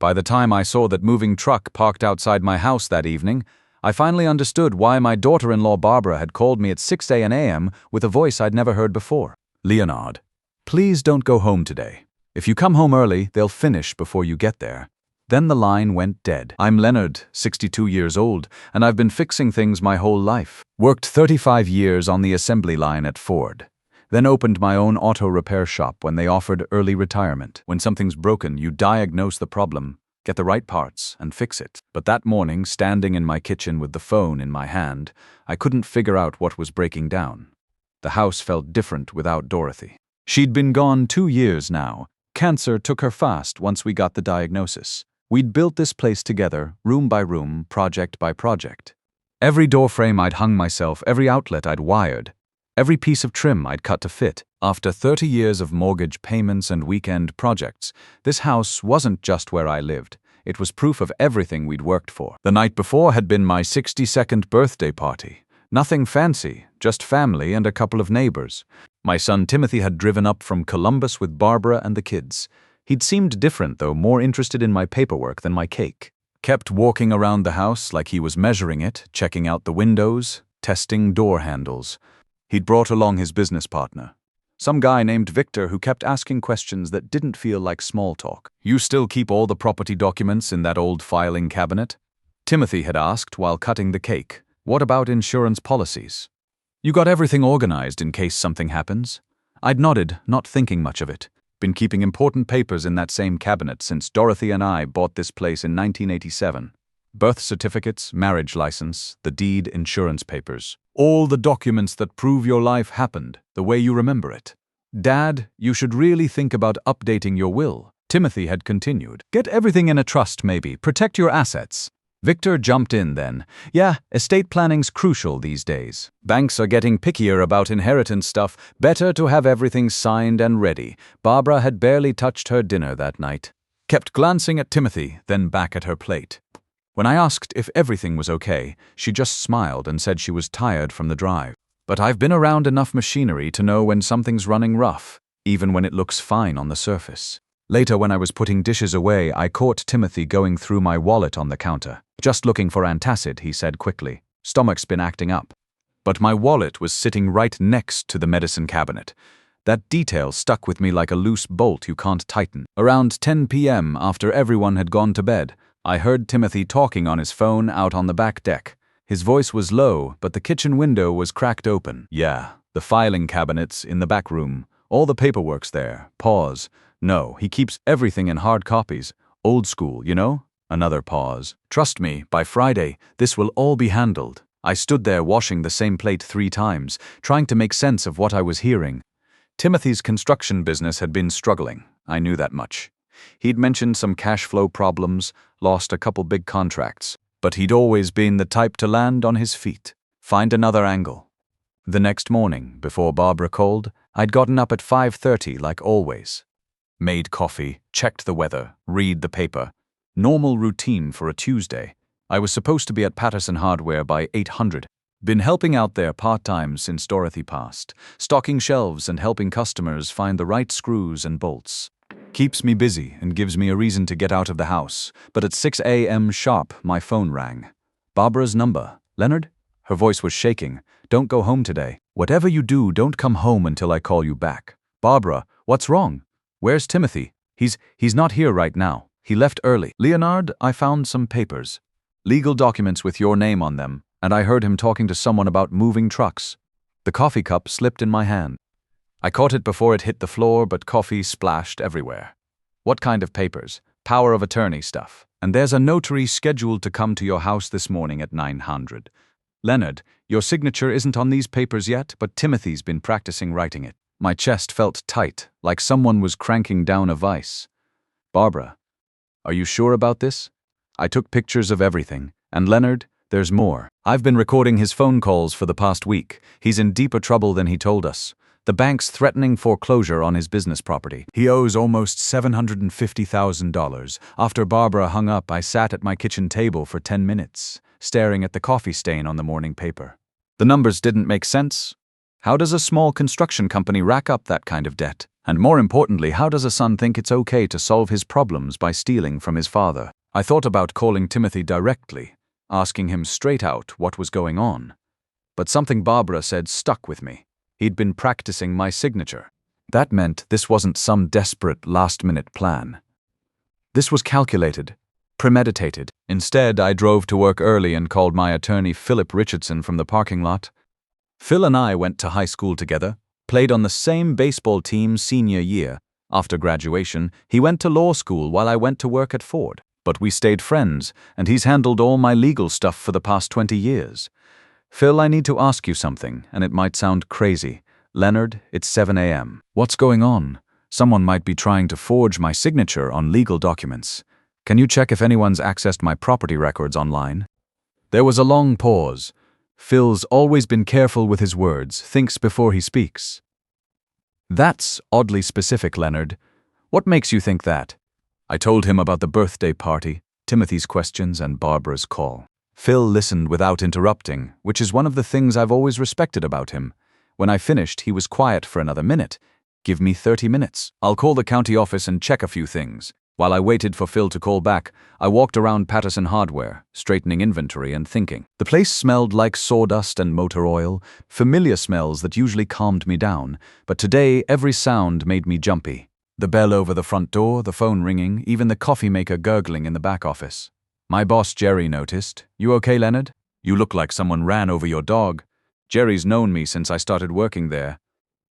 By the time I saw that moving truck parked outside my house that evening, I finally understood why my daughter-in-law Barbara had called me at 6 a.m. with a voice I'd never heard before. "Leonard, please don't go home today. If you come home early, they'll finish before you get there." Then the line went dead. I'm Leonard, 62 years old, and I've been fixing things my whole life. Worked 35 years on the assembly line at Ford. Then opened my own auto repair shop when they offered early retirement. When something's broken, you diagnose the problem, get the right parts, and fix it. But that morning, standing in my kitchen with the phone in my hand, I couldn't figure out what was breaking down. The house felt different without Dorothy. She'd been gone 2 years now. Cancer took her fast once we got the diagnosis. We'd built this place together, room by room, project by project. Every door frame I'd hung myself, every outlet I'd wired, every piece of trim I'd cut to fit. After 30 years of mortgage payments and weekend projects, this house wasn't just where I lived. It was proof of everything we'd worked for. The night before had been my 62nd birthday party. Nothing fancy, just family and a couple of neighbors. My son Timothy had driven up from Columbus with Barbara and the kids. He'd seemed different, though, more interested in my paperwork than my cake. Kept walking around the house like he was measuring it, checking out the windows, testing door handles. He'd brought along his business partner, some guy named Victor who kept asking questions that didn't feel like small talk. "You still keep all the property documents in that old filing cabinet?" Timothy had asked while cutting the cake. "What about insurance policies? You got everything organized in case something happens?" I'd nodded, not thinking much of it. Been keeping important papers in that same cabinet since Dorothy and I bought this place in 1987. Birth certificates, marriage license, the deed, insurance papers. All the documents that prove your life happened the way you remember it. "Dad, you should really think about updating your will," Timothy had continued. "Get everything in a trust maybe, protect your assets." Victor jumped in then. "Yeah, estate planning's crucial these days. Banks are getting pickier about inheritance stuff. Better to have everything signed and ready." Barbara had barely touched her dinner that night. Kept glancing at Timothy, then back at her plate. When I asked if everything was okay, she just smiled and said she was tired from the drive. But I've been around enough machinery to know when something's running rough, even when it looks fine on the surface. Later, when I was putting dishes away, I caught Timothy going through my wallet on the counter. "Just looking for antacid," he said quickly. "Stomach's been acting up." But my wallet was sitting right next to the medicine cabinet. That detail stuck with me like a loose bolt you can't tighten. Around 10 p.m., after everyone had gone to bed, I heard Timothy talking on his phone out on the back deck. His voice was low, but the kitchen window was cracked open. "Yeah, the filing cabinet's in the back room. All the paperwork's there." Pause. "No, he keeps everything in hard copies. Old school, you know?" Another pause. "Trust me, by Friday, this will all be handled." I stood there washing the same plate 3 times, trying to make sense of what I was hearing. Timothy's construction business had been struggling. I knew that much. He'd mentioned some cash flow problems, lost a couple big contracts, but he'd always been the type to land on his feet, find another angle. The next morning, before Barbara called, I'd gotten up at 5:30 like always. Made coffee, checked the weather, read the paper. Normal routine for a Tuesday. I was supposed to be at Patterson Hardware by 800. Been helping out there part-time since Dorothy passed, stocking shelves and helping customers find the right screws and bolts. Keeps me busy and gives me a reason to get out of the house. But at 6 a.m. sharp, my phone rang. Barbara's number. "Leonard?" Her voice was shaking. "Don't go home today. Whatever you do, don't come home until I call you back." "Barbara, what's wrong? Where's Timothy?" He's not here right now. He left early." "Leonard, I found some papers. Legal documents with your name on them, and I heard him talking to someone about moving trucks." The coffee cup slipped in my hand. I caught it before it hit the floor, but coffee splashed everywhere. "What kind of papers?" "Power of attorney stuff. And there's a notary scheduled to come to your house this morning at 900. "Leonard, your signature isn't on these papers yet, but Timothy's been practicing writing it." My chest felt tight, like someone was cranking down a vice. "Barbara, are you sure about this?" I took pictures of everything. "And Leonard, there's more. I've been recording his phone calls for the past week. He's in deeper trouble than he told us. The bank's threatening foreclosure on his business property. He owes almost $750,000. After Barbara hung up, I sat at my kitchen table for 10 minutes, staring at the coffee stain on the morning paper. The numbers didn't make sense. How does a small construction company rack up that kind of debt? And more importantly, how does a son think it's okay to solve his problems by stealing from his father? I thought about calling Timothy directly, asking him straight out what was going on. But something Barbara said stuck with me. He'd been practicing my signature. That meant this wasn't some desperate last-minute plan. This was calculated, premeditated. Instead, I drove to work early and called my attorney Philip Richardson from the parking lot. Phil and I went to high school together, played on the same baseball team senior year. After graduation, he went to law school while I went to work at Ford. But we stayed friends, and he's handled all my legal stuff for the past 20 years. Phil, I need to ask you something, and it might sound crazy. Leonard, it's 7 a.m. What's going on? Someone might be trying to forge my signature on legal documents. Can you check if anyone's accessed my property records online? There was a long pause. Phil's always been careful with his words, thinks before he speaks. That's oddly specific, Leonard. What makes you think that? I told him about the birthday party, Timothy's questions, and Barbara's call. Phil listened without interrupting, which is one of the things I've always respected about him. When I finished, he was quiet for another minute. Give me 30 minutes. I'll call the county office and check a few things. While I waited for Phil to call back, I walked around Patterson Hardware, straightening inventory and thinking. The place smelled like sawdust and motor oil, familiar smells that usually calmed me down, but today every sound made me jumpy. The bell over the front door, the phone ringing, even the coffee maker gurgling in the back office. My boss Jerry noticed. You okay, Leonard? You look like someone ran over your dog. Jerry's known me since I started working there.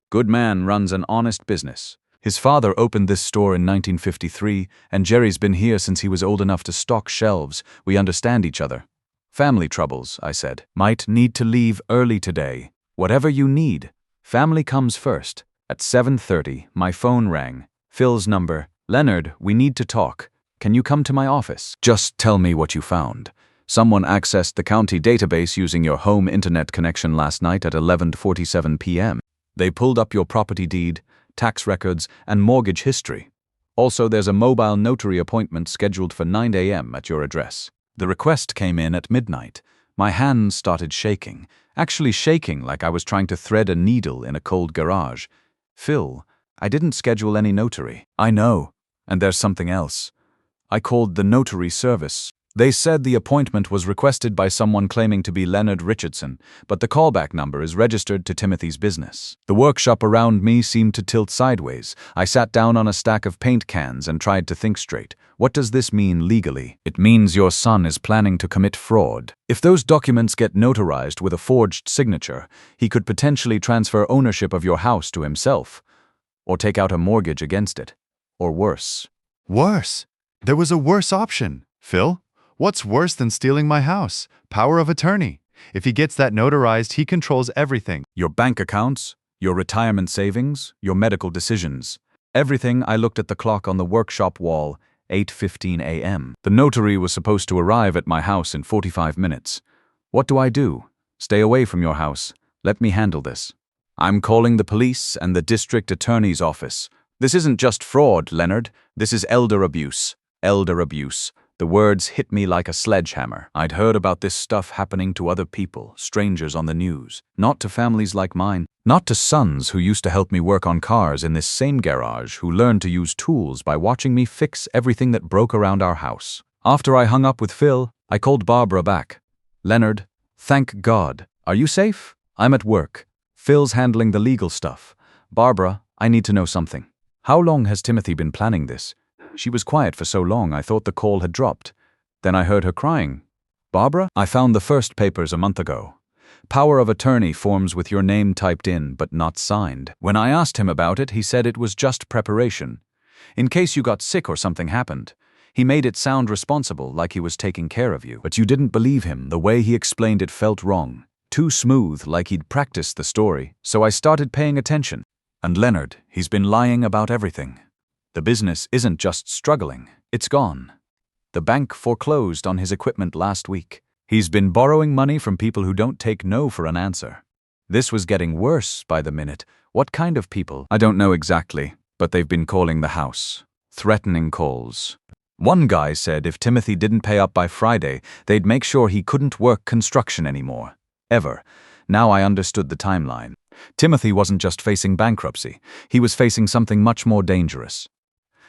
Good man runs an honest business. His father opened this store in 1953, and Jerry's been here since he was old enough to stock shelves. We understand each other. Family troubles, I said. Might need to leave early today. Whatever you need. Family comes first. At 7:30, my phone rang. Phil's number. Leonard, we need to talk. Can you come to my office? Just tell me what you found. Someone accessed the county database using your home internet connection last night at 11:47 p.m. They pulled up your property deed, tax records, and mortgage history. Also, there's a mobile notary appointment scheduled for 9 a.m. at your address. The request came in at midnight. My hands started shaking, actually shaking like I was trying to thread a needle in a cold garage. Phil, I didn't schedule any notary. I know, and there's something else. I called the notary service. They said the appointment was requested by someone claiming to be Leonard Richardson, but the callback number is registered to Timothy's business. The workshop around me seemed to tilt sideways. I sat down on a stack of paint cans and tried to think straight. What does this mean legally? It means your son is planning to commit fraud. If those documents get notarized with a forged signature, he could potentially transfer ownership of your house to himself, or take out a mortgage against it, or worse. Worse? There was a worse option, Phil. What's worse than stealing my house? Power of attorney. If he gets that notarized, he controls everything. Your bank accounts, your retirement savings, your medical decisions. Everything. I looked at the clock on the workshop wall, 8:15 a.m. The notary was supposed to arrive at my house in 45 minutes. What do I do? Stay away from your house. Let me handle this. I'm calling the police and the district attorney's office. This isn't just fraud, Leonard. This is elder abuse. Elder abuse. The words hit me like a sledgehammer. I'd heard about this stuff happening to other people, strangers on the news. Not to families like mine. Not to sons who used to help me work on cars in this same garage, who learned to use tools by watching me fix everything that broke around our house. After I hung up with Phil, I called Barbara back. Leonard, thank God. Are you safe? I'm at work. Phil's handling the legal stuff. Barbara, I need to know something. How long has Timothy been planning this? She was quiet for so long I thought the call had dropped. Then I heard her crying. Barbara, I found the first papers a month ago. Power of attorney forms with your name typed in but not signed. When I asked him about it, he said it was just preparation. In case you got sick or something happened. He made it sound responsible, like he was taking care of you. But you didn't believe him. The way he explained it felt wrong. Too smooth, like he'd practiced the story. So I started paying attention. And Leonard, he's been lying about everything. The business isn't just struggling, it's gone. The bank foreclosed on his equipment last week. He's been borrowing money from people who don't take no for an answer. This was getting worse by the minute. What kind of people? I don't know exactly, but they've been calling the house. Threatening calls. One guy said if Timothy didn't pay up by Friday, they'd make sure he couldn't work construction anymore. Ever. Now I understood the timeline. Timothy wasn't just facing bankruptcy, he was facing something much more dangerous.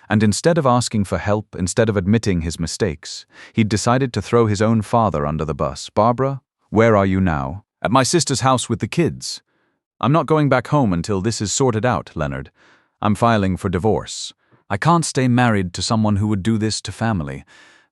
And instead of asking for help, instead of admitting his mistakes, he'd decided to throw his own father under the bus. "Barbara, where are you now?" "At my sister's house with the kids." "I'm not going back home until this is sorted out, Leonard. I'm filing for divorce. I can't stay married to someone who would do this to family."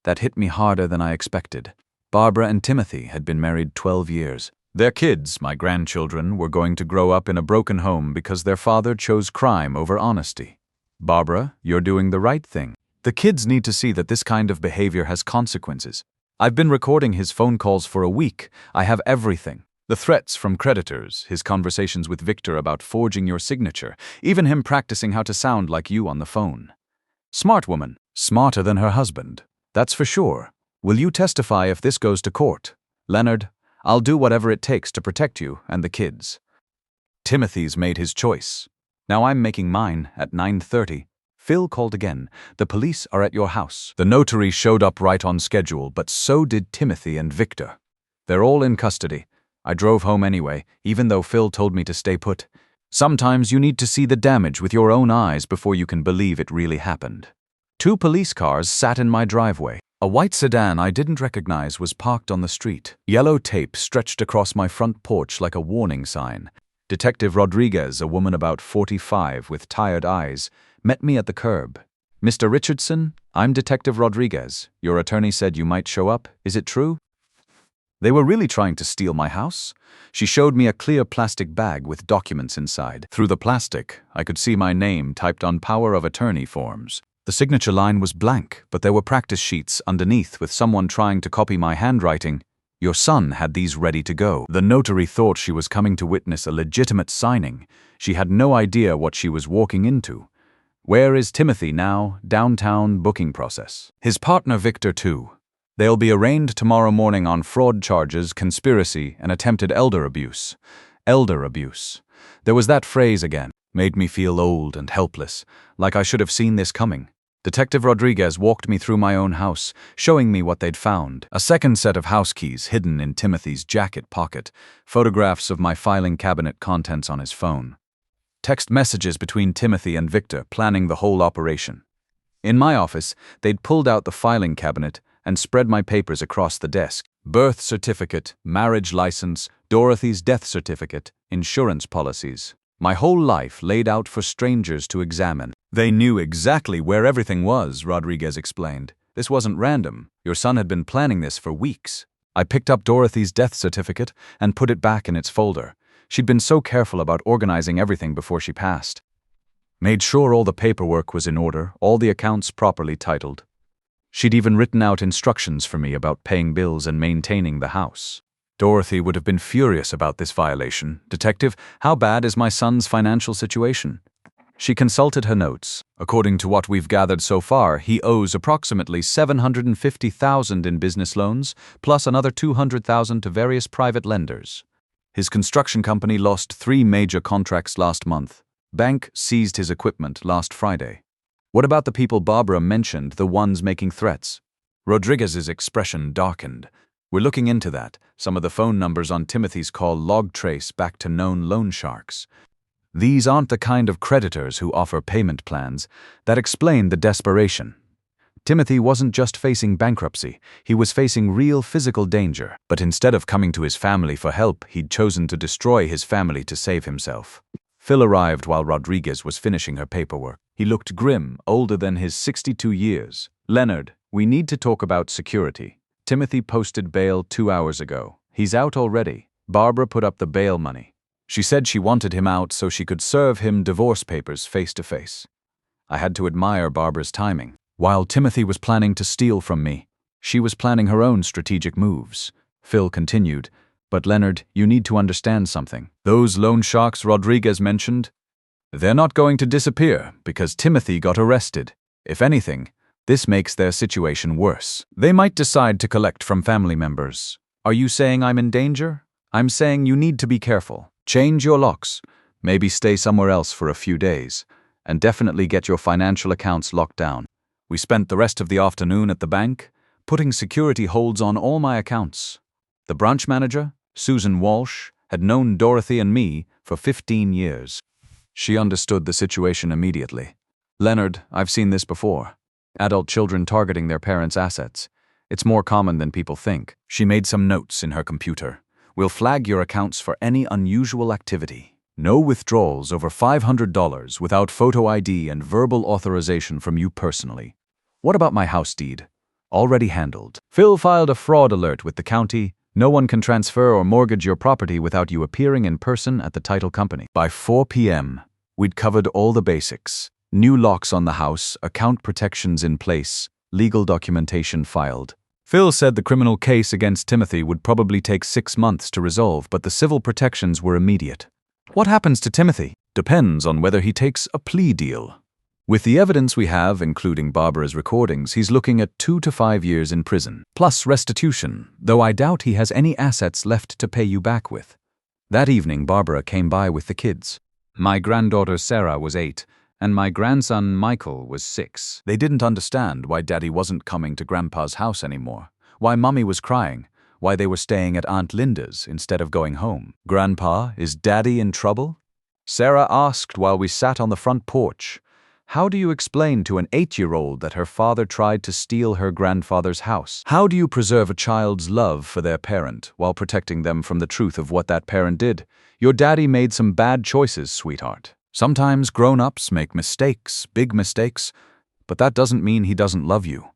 That hit me harder than I expected. Barbara and Timothy had been married 12 years. Their kids, my grandchildren, were going to grow up in a broken home because their father chose crime over honesty. "Barbara, you're doing the right thing. The kids need to see that this kind of behavior has consequences. I've been recording his phone calls for a week. I have everything. The threats from creditors, his conversations with Victor about forging your signature, even him practicing how to sound like you on the phone." "Smart woman. Smarter than her husband. That's for sure. Will you testify if this goes to court?" "Leonard, I'll do whatever it takes to protect you and the kids." Timothy's made his choice. Now I'm making mine at 9:30. Phil called again. "The police are at your house." The notary showed up right on schedule, but so did Timothy and Victor. They're all in custody. I drove home anyway, even though Phil told me to stay put. Sometimes you need to see the damage with your own eyes before you can believe it really happened. 2 police cars sat in my driveway. A white sedan I didn't recognize was parked on the street. Yellow tape stretched across my front porch like a warning sign. Detective Rodriguez, a woman about 45 with tired eyes, met me at the curb. "Mr. Richardson, I'm Detective Rodriguez. Your attorney said you might show up. Is it true?" They were really trying to steal my house? She showed me a clear plastic bag with documents inside. Through the plastic, I could see my name typed on power of attorney forms. The signature line was blank, but there were practice sheets underneath with someone trying to copy my handwriting. "Your son had these ready to go." The notary thought she was coming to witness a legitimate signing. She had no idea what she was walking into. "Where is Timothy now?" "Downtown, booking process." "His partner Victor too. They'll be arraigned tomorrow morning on fraud charges, conspiracy, and attempted elder abuse." Elder abuse. There was that phrase again. Made me feel old and helpless, like I should have seen this coming. Detective Rodriguez walked me through my own house, showing me what they'd found. A second set of house keys hidden in Timothy's jacket pocket, photographs of my filing cabinet contents on his phone. Text messages between Timothy and Victor planning the whole operation. In my office, they'd pulled out the filing cabinet and spread my papers across the desk. Birth certificate, marriage license, Dorothy's death certificate, insurance policies. My whole life laid out for strangers to examine. "They knew exactly where everything was," Rodriguez explained. "This wasn't random. Your son had been planning this for weeks." I picked up Dorothy's death certificate and put it back in its folder. She'd been so careful about organizing everything before she passed. Made sure all the paperwork was in order, all the accounts properly titled. She'd even written out instructions for me about paying bills and maintaining the house. Dorothy would have been furious about this violation. "Detective, how bad is my son's financial situation?" She consulted her notes. "According to what we've gathered so far, he owes approximately $750,000 in business loans, plus another $200,000 to various private lenders. His construction company lost 3 major contracts last month. Bank seized his equipment last Friday." "What about the people Barbara mentioned, the ones making threats?" Rodriguez's expression darkened. "We're looking into that. Some of the phone numbers on Timothy's call log trace back to known loan sharks. These aren't the kind of creditors who offer payment plans. That explained the desperation. Timothy wasn't just facing bankruptcy, he was facing real physical danger. But instead of coming to his family for help, he'd chosen to destroy his family to save himself." Phil arrived while Rodriguez was finishing her paperwork. He looked grim, older than his 62 years. "Leonard, we need to talk about security. Timothy posted bail 2 hours ago. He's out already. Barbara put up the bail money. She said she wanted him out so she could serve him divorce papers face to face." I had to admire Barbara's timing. While Timothy was planning to steal from me, she was planning her own strategic moves. Phil continued, "But Leonard, you need to understand something. Those loan sharks Rodriguez mentioned, they're not going to disappear because Timothy got arrested. If anything, this makes their situation worse. They might decide to collect from family members. Are you saying I'm in danger? I'm saying you need to be careful. Change your locks. Maybe stay somewhere else for a few days. And definitely get your financial accounts locked down." We spent the rest of the afternoon at the bank, putting security holds on all my accounts. The branch manager, Susan Walsh, had known Dorothy and me for 15 years. She understood the situation immediately. Leonard, I've seen this before. Adult children targeting their parents' assets. It's more common than people think. She made some notes in her computer. We'll flag your accounts for any unusual activity. No withdrawals over $500 without photo ID and verbal authorization from you personally. What about my house deed? Already handled. Phil filed a fraud alert with the county. No one can transfer or mortgage your property without you appearing in person at the title company. By 4 p.m., we'd covered all the basics. New locks on the house, account protections in place, legal documentation filed. Phil said the criminal case against Timothy would probably take 6 months to resolve, but the civil protections were immediate. What happens to Timothy depends on whether he takes a plea deal. With the evidence we have, including Barbara's recordings, he's looking at 2 to 5 years in prison, plus restitution, though I doubt he has any assets left to pay you back with. That evening, Barbara came by with the kids. My granddaughter Sarah was 8, and my grandson Michael was 6. They didn't understand why Daddy wasn't coming to Grandpa's house anymore, why Mummy was crying, why they were staying at Aunt Linda's instead of going home. Grandpa, is Daddy in trouble? Sarah asked while we sat on the front porch. How do you explain to an 8-year-old that her father tried to steal her grandfather's house? How do you preserve a child's love for their parent while protecting them from the truth of what that parent did? Your daddy made some bad choices, sweetheart. Sometimes grown-ups make mistakes, big mistakes, but that doesn't mean he doesn't love you.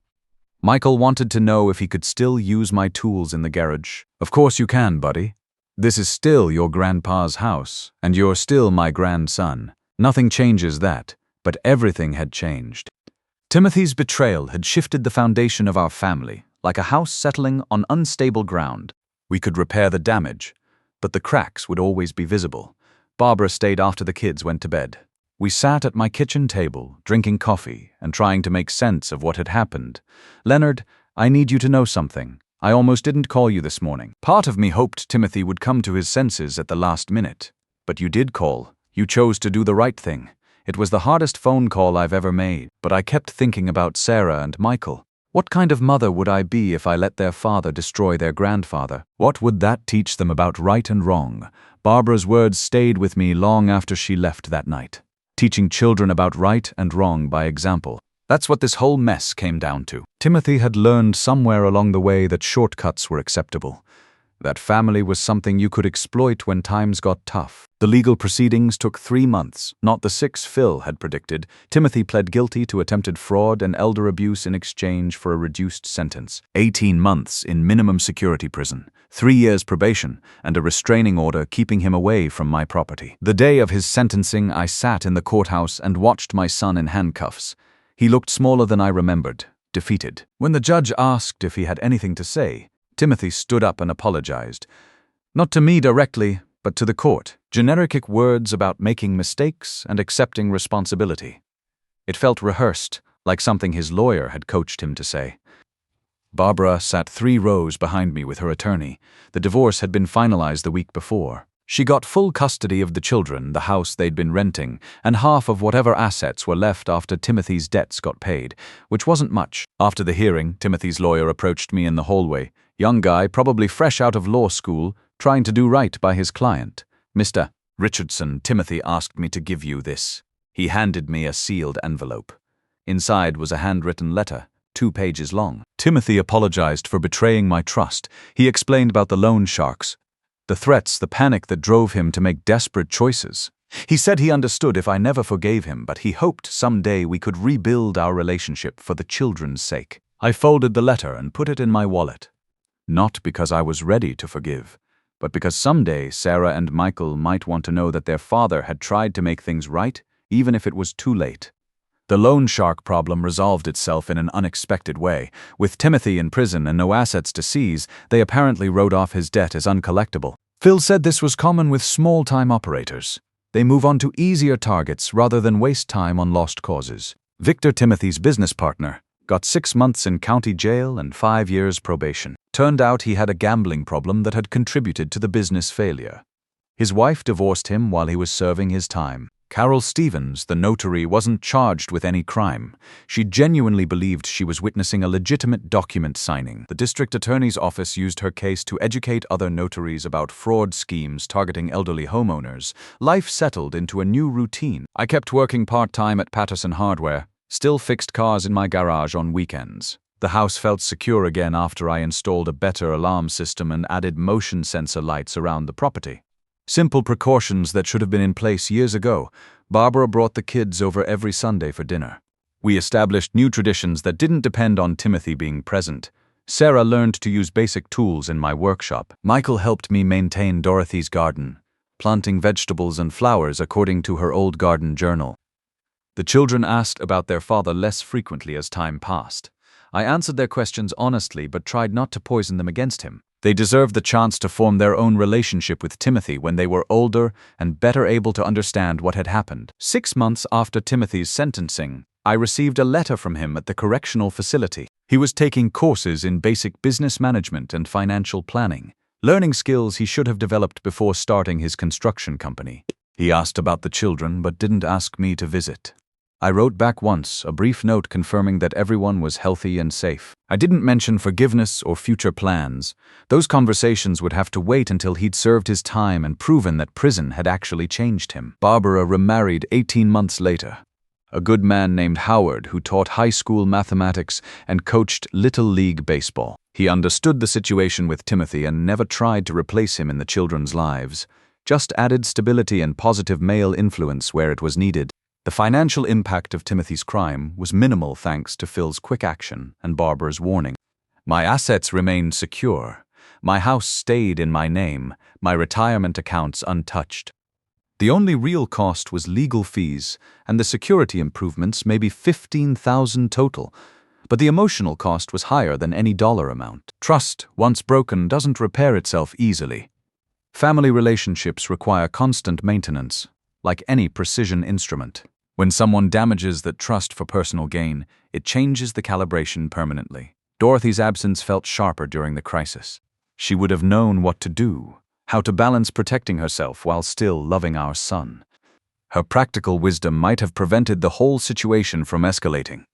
Michael wanted to know if he could still use my tools in the garage. Of course you can, buddy. This is still your grandpa's house, and you're still my grandson. Nothing changes that. But everything had changed. Timothy's betrayal had shifted the foundation of our family, like a house settling on unstable ground. We could repair the damage, but the cracks would always be visible. Barbara stayed after the kids went to bed. We sat at my kitchen table, drinking coffee and trying to make sense of what had happened. Leonard, I need you to know something. I almost didn't call you this morning. Part of me hoped Timothy would come to his senses at the last minute. But you did call. You chose to do the right thing. It was the hardest phone call I've ever made, but I kept thinking about Sarah and Michael. What kind of mother would I be if I let their father destroy their grandfather? What would that teach them about right and wrong? Barbara's words stayed with me long after she left that night. Teaching children about right and wrong by example. That's what this whole mess came down to. Timothy had learned somewhere along the way that shortcuts were acceptable. That family was something you could exploit when times got tough. The legal proceedings took 3 months, not the 6 Phil had predicted. Timothy pled guilty to attempted fraud and elder abuse in exchange for a reduced sentence. 18 months in minimum security prison, 3 years probation, and a restraining order keeping him away from my property. The day of his sentencing, I sat in the courthouse and watched my son in handcuffs. He looked smaller than I remembered, defeated. When the judge asked if he had anything to say, Timothy stood up and apologized. Not to me directly, but to the court. Generic words about making mistakes and accepting responsibility. It felt rehearsed, like something his lawyer had coached him to say. Barbara sat 3 rows behind me with her attorney. The divorce had been finalized the week before. She got full custody of the children, the house they'd been renting, and half of whatever assets were left after Timothy's debts got paid, which wasn't much. After the hearing, Timothy's lawyer approached me in the hallway. Young guy, probably fresh out of law school, trying to do right by his client. Mr. Richardson, Timothy asked me to give you this. He handed me a sealed envelope. Inside was a handwritten letter, 2 pages long. Timothy apologized for betraying my trust. He explained about the loan sharks, the threats, the panic that drove him to make desperate choices. He said he understood if I never forgave him, but he hoped someday we could rebuild our relationship for the children's sake. I folded the letter and put it in my wallet. Not because I was ready to forgive, but because someday Sarah and Michael might want to know that their father had tried to make things right, even if it was too late. The loan shark problem resolved itself in an unexpected way. With Timothy in prison and no assets to seize, they apparently wrote off his debt as uncollectible. Phil said this was common with small-time operators. They move on to easier targets rather than waste time on lost causes. Victor, Timothy's business partner, got 6 months in county jail and 5 years probation. Turned out he had a gambling problem that had contributed to the business failure. His wife divorced him while he was serving his time. Carol Stevens, the notary, wasn't charged with any crime. She genuinely believed she was witnessing a legitimate document signing. The district attorney's office used her case to educate other notaries about fraud schemes targeting elderly homeowners. Life settled into a new routine. I kept working part-time at Patterson Hardware, still fixed cars in my garage on weekends. The house felt secure again after I installed a better alarm system and added motion sensor lights around the property. Simple precautions that should have been in place years ago. Barbara brought the kids over every Sunday for dinner. We established new traditions that didn't depend on Timothy being present. Sarah learned to use basic tools in my workshop. Michael helped me maintain Dorothy's garden, planting vegetables and flowers according to her old garden journal. The children asked about their father less frequently as time passed. I answered their questions honestly but tried not to poison them against him. They deserved the chance to form their own relationship with Timothy when they were older and better able to understand what had happened. 6 months after Timothy's sentencing, I received a letter from him at the correctional facility. He was taking courses in basic business management and financial planning, learning skills he should have developed before starting his construction company. He asked about the children but didn't ask me to visit. I wrote back once, a brief note confirming that everyone was healthy and safe. I didn't mention forgiveness or future plans. Those conversations would have to wait until he'd served his time and proven that prison had actually changed him. Barbara remarried 18 months later. A good man named Howard who taught high school mathematics and coached Little League baseball. He understood the situation with Timothy and never tried to replace him in the children's lives, just added stability and positive male influence where it was needed. The financial impact of Timothy's crime was minimal thanks to Phil's quick action and Barbara's warning. My assets remained secure. My house stayed in my name, my retirement accounts untouched. The only real cost was legal fees, and the security improvements maybe $15,000 total, but the emotional cost was higher than any dollar amount. Trust, once broken, doesn't repair itself easily. Family relationships require constant maintenance, like any precision instrument. When someone damages that trust for personal gain, it changes the calibration permanently. Dorothy's absence felt sharper during the crisis. She would have known what to do, how to balance protecting herself while still loving our son. Her practical wisdom might have prevented the whole situation from escalating.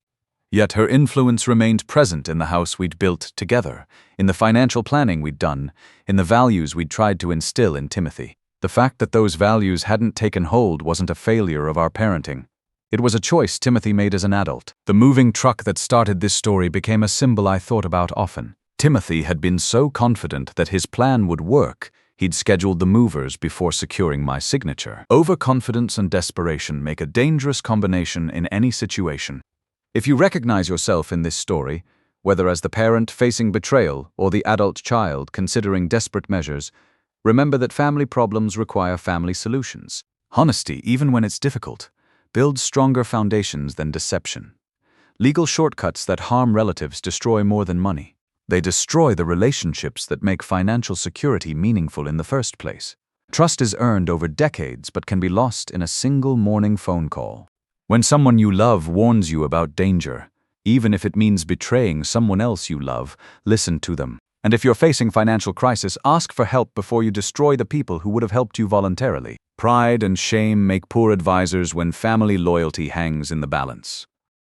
Yet her influence remained present in the house we'd built together, in the financial planning we'd done, in the values we'd tried to instill in Timothy. The fact that those values hadn't taken hold wasn't a failure of our parenting. It was a choice Timothy made as an adult. The moving truck that started this story became a symbol I thought about often. Timothy had been so confident that his plan would work, he'd scheduled the movers before securing my signature. Overconfidence and desperation make a dangerous combination in any situation. If you recognize yourself in this story, whether as the parent facing betrayal or the adult child considering desperate measures, remember that family problems require family solutions. Honesty, even when it's difficult, builds stronger foundations than deception. Legal shortcuts that harm relatives destroy more than money. They destroy the relationships that make financial security meaningful in the first place. Trust is earned over decades but can be lost in a single morning phone call. When someone you love warns you about danger, even if it means betraying someone else you love, listen to them. And if you're facing financial crisis, ask for help before you destroy the people who would have helped you voluntarily. Pride and shame make poor advisors when family loyalty hangs in the balance.